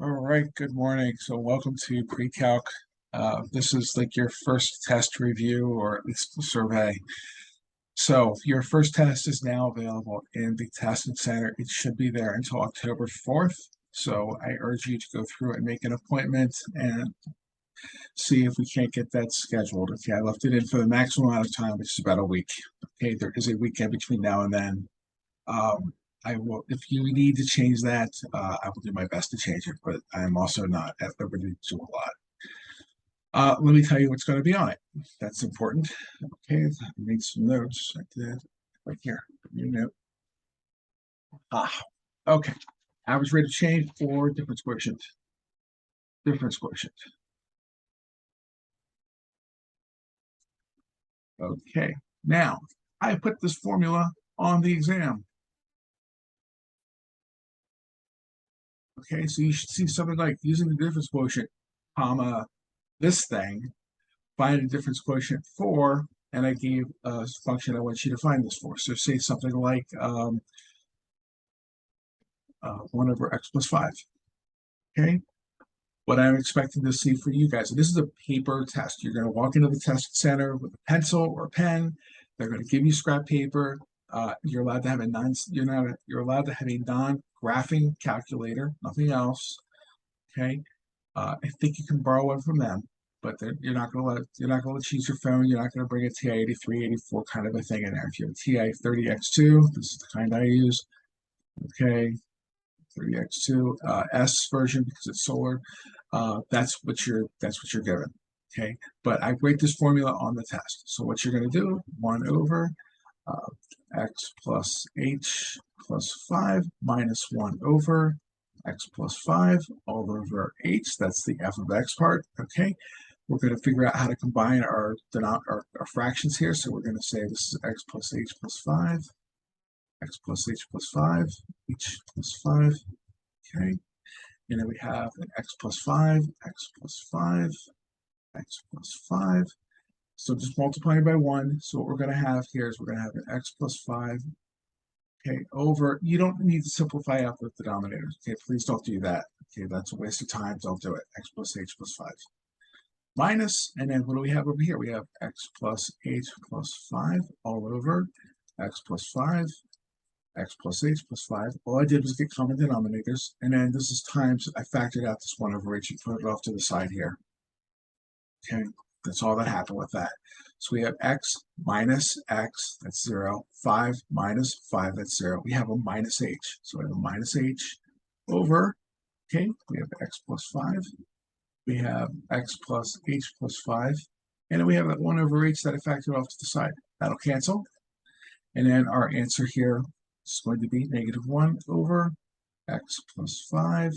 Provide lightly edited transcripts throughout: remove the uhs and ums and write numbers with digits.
All right, good morning. So welcome to PreCalc. This is like your first test review or at least survey. So your first test is now available in the testing center. It should be there until October 4th. So I urge you to go through and make an appointment and see if we can't get that scheduled. Okay, I left it in for the maximum amount of time, which is about a week. Okay, there is a weekend between now and then. I will, if you need to change that, I will do my best to change it, but I'm also not at liberty to do a lot. Let me tell you what's going to be on it. That's important. Okay, I made some notes. I did right here. New note. Okay. Average rate of change for difference quotient. Difference quotient. Okay. Now, I put this formula on the exam. Okay, so you should see something like using the difference quotient, comma, this thing, find a difference quotient for, and I gave a function I want you to find this for. So say something like 1 over x plus 5. Okay, what I'm expecting to see for you guys, and this is a paper test. You're going to walk into the test center with a pencil or a pen. They're going to give you scrap paper. You're allowed to have a non-graphing calculator, nothing else. Okay, I think you can borrow one from them, but you're not going to let you use your phone. You're not going to bring a TI 83, 84 kind of a thing in there. If you have a TI 30X2, this is the kind I use. Okay, 30X2 S version because it's solar. That's what you're given. Okay, but I rate this formula on the test. So what you're going to do: 1 over x plus h plus 5 minus 1 over x plus 5 all over h. That's the f of x part. Okay, we're going to figure out how to combine our fractions here. So we're going to say this is x plus h plus 5, x plus h plus 5, h plus 5. Okay, and then we have an x plus 5, x plus 5, x plus 5. So just multiplying by 1. So what we're going to have here is we're going to have an x plus 5. Okay, over, you don't need to simplify out the denominators. Okay, please don't do that. Okay, that's a waste of time. Don't do it. X plus h plus 5. Minus, and then what do we have over here? We have x plus h plus 5 all over x plus 5, x plus h plus 5. All I did was get common denominators, and then this is times, I factored out this 1 over h and put it off to the side here. Okay, that's all that happened with that. So we have x minus x, that's 0. 5 minus 5, that's 0. We have a minus h. So we have a minus h over, okay, we have x plus 5. We have x plus h plus 5. And then we have that 1 over h that I factored off to the side. That'll cancel. And then our answer here is going to be negative 1 over x plus 5,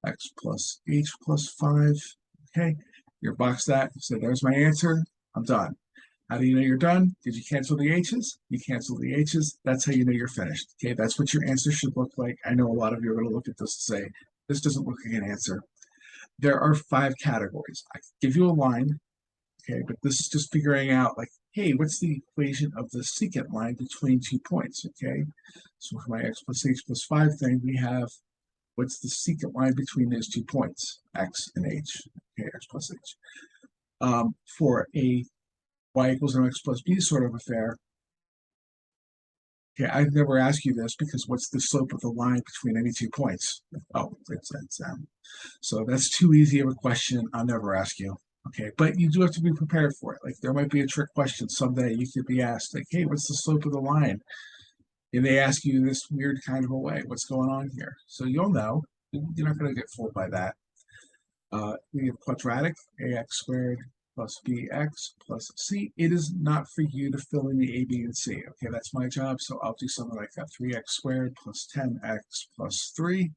x plus h plus 5. Okay, you box that. So there's my answer. I'm done. How do you know you're done? Did you cancel the h's? You cancel the h's. That's how you know you're finished. Okay, that's what your answer should look like. I know a lot of you are going to look at this and say, this doesn't look like an answer. There are 5 categories. I give you a line, okay, but this is just figuring out like, hey, what's the equation of the secant line between 2 points, okay? So for my x plus h plus 5 thing, we have what's the secant line between those 2 points, x and h, okay, x plus h. For a y equals mx plus b sort of affair, okay, I've never asked you this because what's the slope of the line between any 2 points? Oh, it's so that's too easy of a question. I'll never ask you. Okay, but you do have to be prepared for it. Like there might be a trick question someday you could be asked, like, hey, what's the slope of the line? And they ask you this weird kind of a way, what's going on here? So you'll know. You're not going to get fooled by that. We have quadratic, ax squared plus bx plus c. It is not for you to fill in the a, b, and c. Okay, that's my job. So I'll do something like that, 3x squared plus 10x plus 3,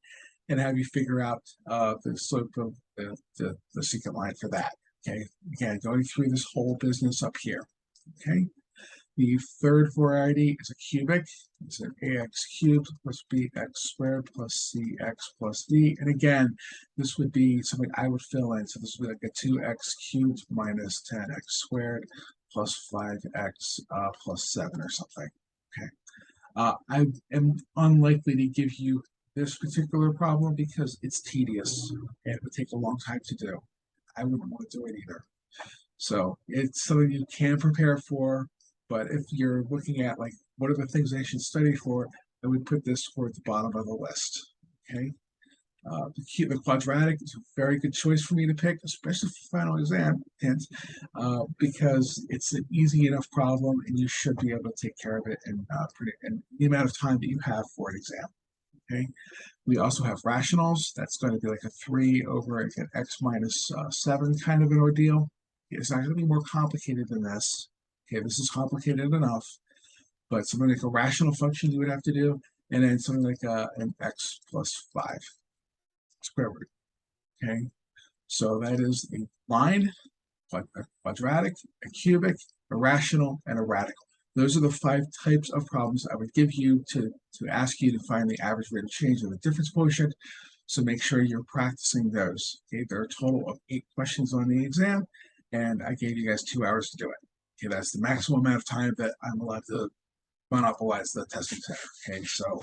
and have you figure out the slope of the secant line for that. Okay, again, going through this whole business up here. Okay, the third variety is a cubic. It's an ax cubed plus bx squared plus cx plus d. And again, this would be something I would fill in. So this would be like a 2x cubed minus 10x squared plus 5x plus 7 or something. Okay. I am unlikely to give you this particular problem because it's tedious and it would take a long time to do. I wouldn't want to do it either. So it's something you can prepare for, but if you're looking at like what are the things I should study for, then we put this toward the bottom of the list. Okay. The quadratic is a very good choice for me to pick, especially for final exam, hence, because it's an easy enough problem and you should be able to take care of it in the amount of time that you have for an exam. Okay. We also have rationals. That's going to be like a 3 over again, x minus 7 kind of an ordeal. It's not going to be more complicated than this. Okay, this is complicated enough, but something like a rational function you would have to do, and then something like an x plus 5 square root. Okay, so that is a line, a quadratic, a cubic, a rational, and a radical. Those are the 5 types of problems I would give you to ask you to find the average rate of change of the difference quotient. So make sure you're practicing those. Okay, there are a total of 8 questions on the exam, and I gave you guys 2 hours to do it. Okay, that's the maximum amount of time that I'm allowed to monopolize the testing center. Okay, so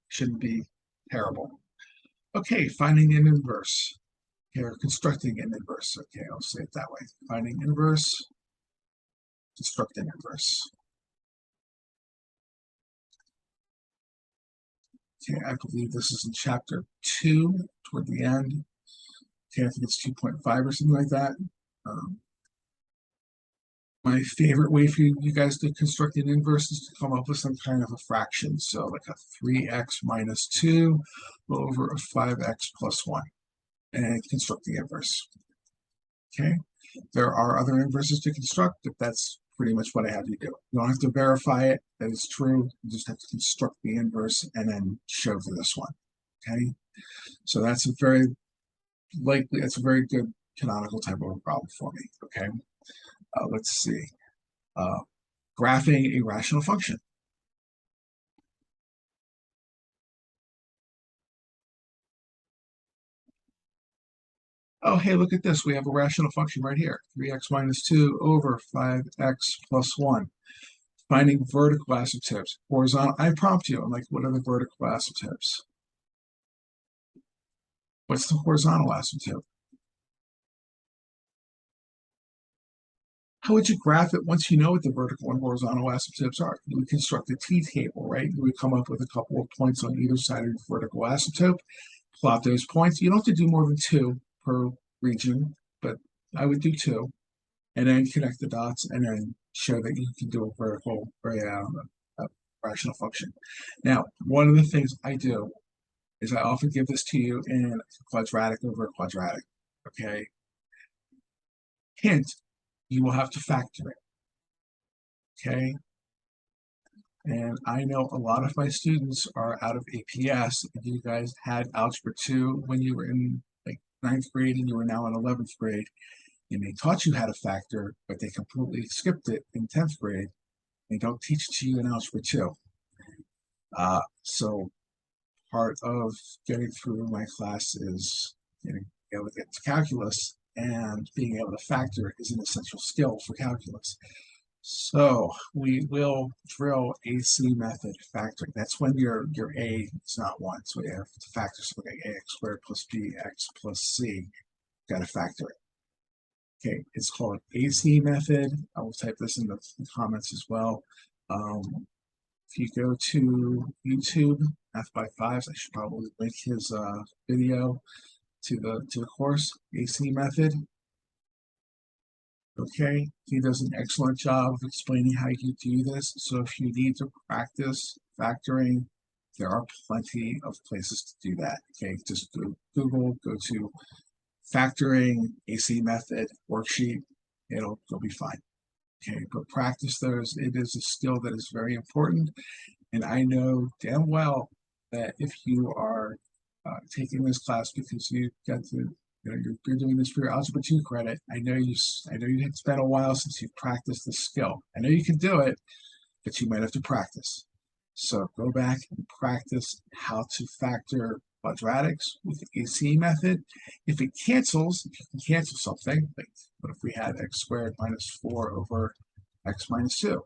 shouldn't be terrible. Okay, finding an inverse. Okay, or constructing an inverse. Okay, I'll say it that way. Finding inverse, constructing inverse. Okay, I believe this is in chapter 2, toward the end. Okay, I think it's 2.5 or something like that. My favorite way for you guys to construct an inverse is to come up with some kind of a fraction. So like a 3x minus 2 over a 5x plus 1. And construct the inverse. Okay, there are other inverses to construct, but that's pretty much what I have you do. You don't have to verify it, that it's true. You just have to construct the inverse and then show for this one. Okay, so that's a very likely, it's a very good canonical type of a problem for me. Okay, let's see. Graphing a rational function. Oh, hey, look at this. We have a rational function right here. 3x minus 2 over 5x plus 1. Finding vertical asymptotes. Horizontal. I prompt you. I'm like, what are the vertical asymptotes? What's the horizontal asymptote? How would you graph it once you know what the vertical and horizontal asymptotes are? You would construct a t-table, right? You would come up with a couple of points on either side of the vertical asymptote, plot those points. You don't have to do more than 2 per region, but I would do 2, and then connect the dots and then show that you can do a vertical or a rational function. Now, one of the things I do is I often give this to you in quadratic over quadratic, okay? Hint, you will have to factor it, okay? And I know a lot of my students are out of APS, and you guys had Algebra 2 when you were in like 9th grade and you were now in 11th grade, and they taught you how to factor, but they completely skipped it in 10th grade. They don't teach it to you in Algebra 2. So part of getting through my class is being able to get to calculus, and being able to factor is an essential skill for calculus. So we will drill AC method factoring. That's when your A is not 1. So we have to factor something like AX squared plus BX plus C. Got to factor it. Okay, it's called AC method. I will type this in the comments as well. If you go to YouTube, Math by Fives, I should probably link his video to the course, AC method. Okay, he does an excellent job of explaining how you do this. So if you need to practice factoring, there are plenty of places to do that. Okay, just go Google, go to factoring AC method worksheet. It'll be fine. Okay, but practice those. It is a skill that is very important. And I know damn well that if you are taking this class because you got to, you're doing this for your Algebra 2 credit, I know you had spent a while since you practiced this skill. I know you can do it, but you might have to practice. So go back and practice how to factor quadratics with the AC method. If it cancels, if you can cancel something, like what if we had x squared minus 4 over x minus 2?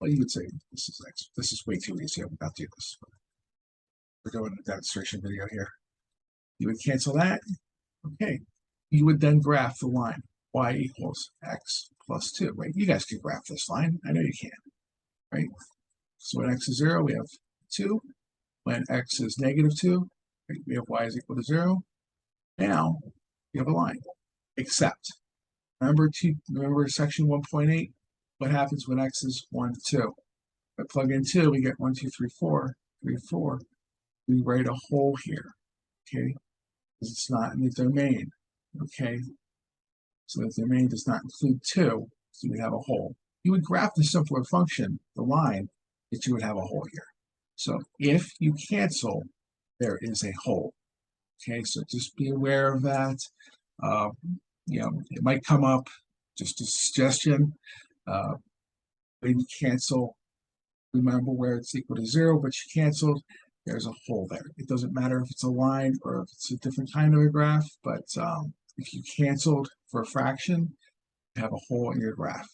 Well, you would say this is way too easy. I would not do this. We're doing a demonstration video here. You would cancel that. Okay. You would then graph the line y equals x plus 2, right? You guys can graph this line. I know you can, right? So when x is 0, we have 2. When x is negative 2, right, we have y is equal to 0. Now, you have a line. Except, remember section 1.8? What happens when x is 1, 2? If I plug in 2, we get 1, 2, 3, 4, 3, 4. We write a hole here, okay? Because it's not in the domain, okay? So the domain does not include 2, so we have a hole. You would graph the simpler function, the line, that you would have a hole here. So if you cancel, there is a hole. Okay, so just be aware of that. It might come up, just a suggestion. When you cancel, remember where it's equal to 0, but you canceled, there's a hole there. It doesn't matter if it's a line or if it's a different kind of a graph, but if you canceled for a fraction, you have a hole in your graph.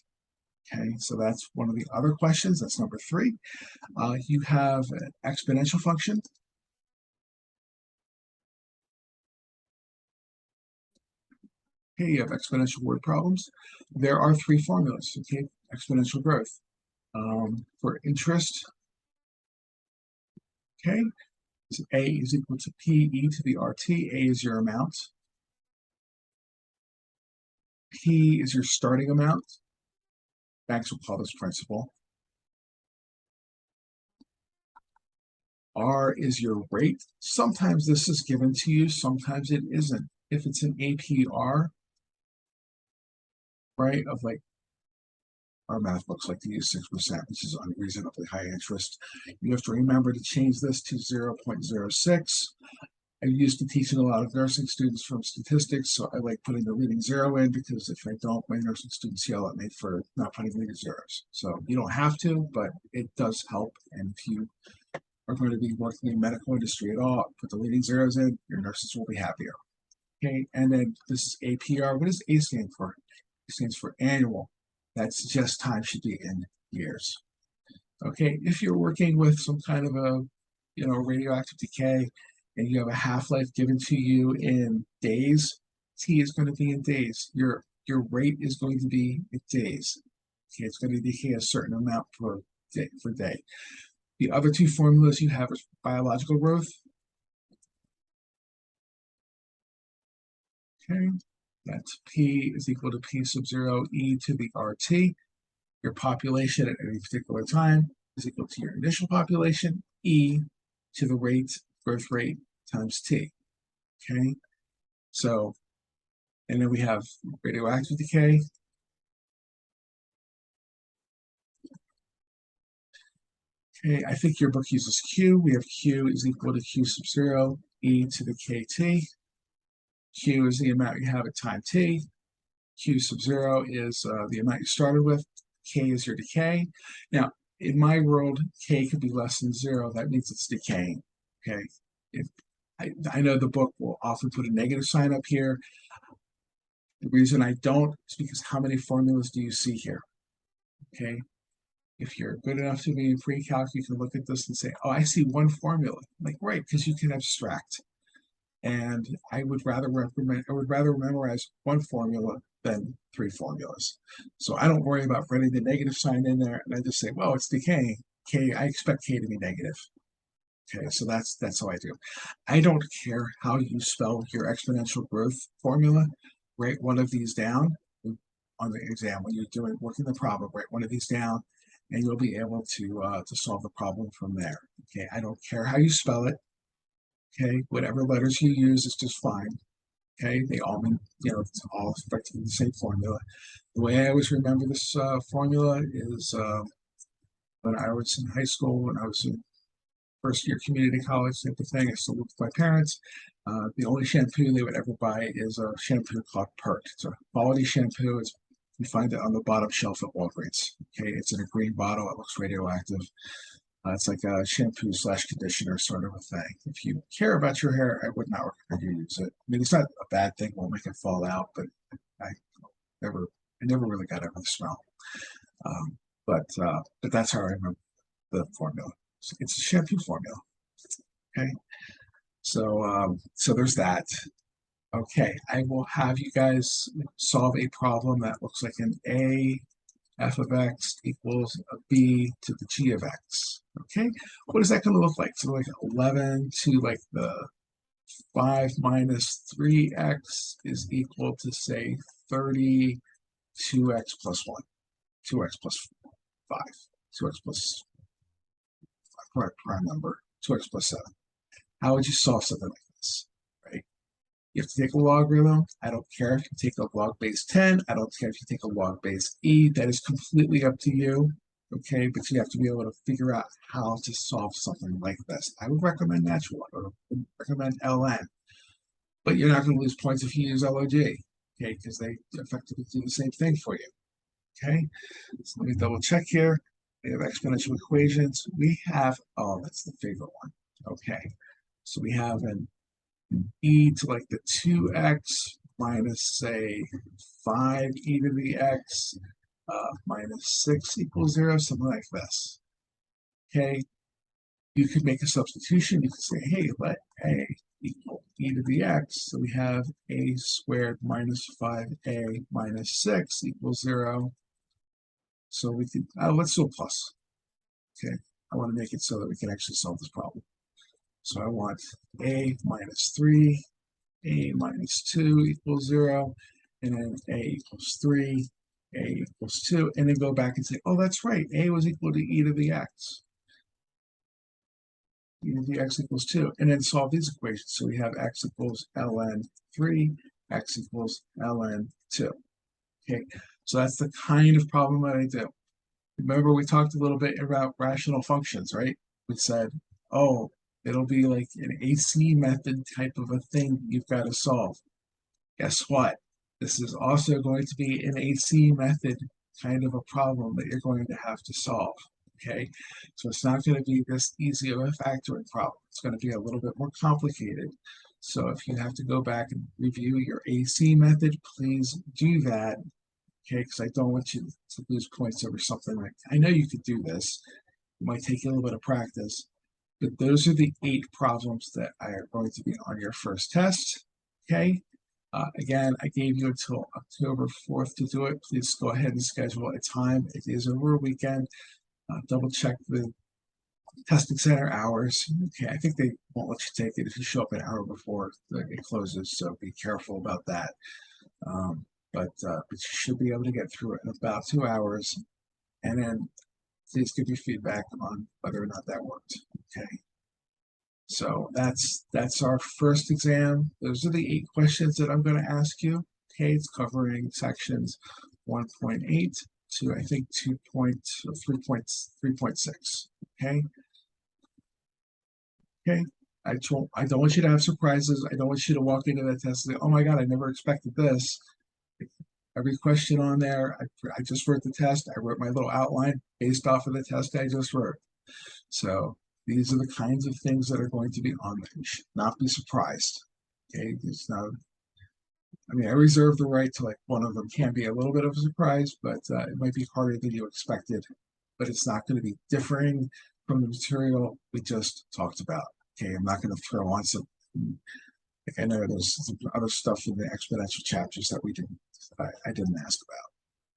Okay, so that's one of the other questions. That's number 3. You have an exponential function. Okay, you have exponential word problems. There are 3 formulas, okay? Exponential growth. For interest, okay, A is equal to PE to the RT. A is your amount. P is your starting amount. Banks will call this principal. R is your rate. Sometimes this is given to you, sometimes it isn't. If it's an APR, right, of like our math books like to use 6%, which is unreasonably high interest. You have to remember to change this to 0.06. I'm used to teaching a lot of nursing students from statistics, so I like putting the leading 0 in because if I don't, my nursing students yell at me for not putting leading zeros. So you don't have to, but it does help. And if you are going to be working in the medical industry at all, put the leading zeros in, your nurses will be happier. Okay, and then this is APR. What does A stand for? It stands for annual. That suggests time should be in years. Okay, if you're working with some kind of a, radioactive decay, and you have a half-life given to you in days, T is going to be in days. Your rate is going to be in days. Okay, it's going to decay a certain amount per day. The other 2 formulas you have is biological growth. Okay, that's P is equal to P sub 0 E to the RT. Your population at any particular time is equal to your initial population, E to the growth rate times T. Okay, so, and then we have radioactive decay. Okay, I think your book uses Q. We have Q is equal to Q sub 0, E to the KT. Q is the amount you have at time T. Q sub 0 is the amount you started with. K is your decay. Now, in my world, K could be less than 0. That means it's decaying. Okay. I know the book will often put a negative sign up here. The reason I don't is because how many formulas do you see here? Okay. If you're good enough to be in PreCalc, you can look at this and say, oh, I see 1 formula. Like, right, because you can abstract. And I would rather memorize 1 formula than 3 formulas. So I don't worry about writing the negative sign in there, and I just say, well, it's decaying. K, I expect K to be negative. Okay, so that's how I do. I don't care how you spell your exponential growth formula. Write one of these down on the exam when you're working the problem. Write one of these down, and you'll be able to solve the problem from there. Okay, I don't care how you spell it. Okay, whatever letters you use is just fine. Okay, they all mean, it's all effectively the same formula. The way I always remember this formula is when I was in high school, when I was in first year community college type of thing, I still lived with my parents. The only shampoo they would ever buy is a shampoo called PERT. It's a quality shampoo. You find it on the bottom shelf at Walgreens. Okay, it's in a green bottle. It looks radioactive. It's like a shampoo / conditioner sort of a thing. If you care about your hair, I would not recommend you use it. I mean, it's not a bad thing; won't make it fall out, but I never really got over the smell. But that's how I remember the formula. It's a shampoo formula. Okay, so there's that. Okay, I will have you guys solve a problem that looks like an a f of x equals a b to the g of x. Okay, what is that going to look like? So like 11 to like the 5 minus 3x is equal to, say, 32x plus 1, 2x plus 5, 2x plus prime number, 2x plus 7. How would you solve something like this, right? You have to take a logarithm. I don't care if you take a log base 10. I don't care if you take a log base e. That is completely up to you, okay? But you have to be able to figure out how to solve something like this. I would recommend natural log, or recommend ln. But you're not going to lose points if you use log, okay? Because they effectively do the same thing for you, okay? So let me double check here. We have exponential equations. We have, oh, that's the favorite one. Okay, so we have an e to like the 2x minus, say, 5e to the x minus 6 equals 0, something like this. Okay, you could make a substitution. You could say, hey, let a equal e to the x. So we have a squared minus 5a minus 6 equals 0. So we could, let's do a plus. Okay, I want to make it so that we can actually solve this problem. So I want a minus 3, a minus 2 equals 0, and then a equals 3, a equals 2, and then go back and say, oh, that's right, a was equal to e to the x. E to the x equals 2, and then solve these equations. So we have x equals ln 3, x equals ln 2. Okay, so that's the kind of problem that I do. Remember, we talked a little bit about rational functions, right? We said, oh, it'll be like an AC method type of a thing you've got to solve. Guess what? This is also going to be an AC method kind of a problem that you're going to have to solve. Okay, so it's not going to be this easy of a factoring problem. It's going to be a little bit more complicated. So if you have to go back and review your AC method, please do that. Okay, because I don't want you to lose points over something like that. I know you could do this. It might take you a little bit of practice, but those are the 8 problems that are going to be on your first test. Okay. Again, I gave you until October 4th to do it. Please go ahead and schedule a time. It is over a weekend. Double check the testing center hours. Okay, I think they won't let you take it if you show up an hour before it closes, so be careful about that. But you should be able to get through it in about 2 hours, and then please give me feedback on whether or not that worked. Okay. So that's our first exam. Those are the 8 questions that I'm going to ask you. Okay, it's covering sections 1.8 to I think 3.6. Okay. Okay. I don't want you to have surprises. I don't want you to walk into that test and say, oh my God, I never expected this. Every question on there, I just wrote the test. I wrote my little outline based off of the test I just wrote. So these are the kinds of things that are going to be on there. You should not be surprised. Okay, it's not. I mean, I reserve the right to, like, one of them can be a little bit of a surprise, but it might be harder than you expected. But it's not going to be differing from the material we just talked about. Okay, I'm not going to throw on some. Like, I know there's some other stuff in the exponential chapters that I didn't ask about.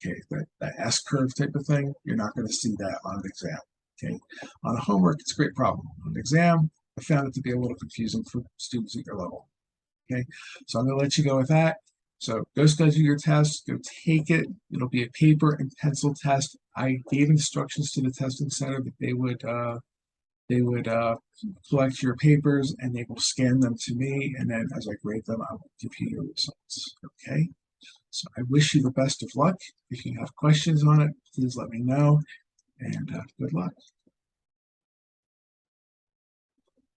Okay, that S curve type of thing, you're not going to see that on an exam. Okay, on a homework, it's a great problem. On an exam, I found it to be a little confusing for students at your level. Okay, so I'm going to let you go with that. So go schedule your test, go take it. It'll be a paper and pencil test. I gave instructions to the testing center that they would collect your papers and they will scan them to me, and then as I grade them, I will give you your results. Okay, so I wish you the best of luck. If you have questions on it, please let me know, and good luck.